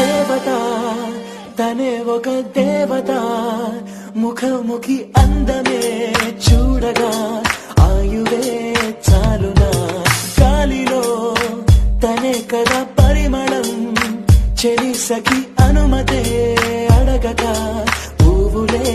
దేవత తనే ఒక దేవత ముఖముఖి అందమే చూడగా ఆయువే చాలునా గాలిలో తనే కదా పరిమళం చెలి సఖి అనుమతే అడగక పువ్వులే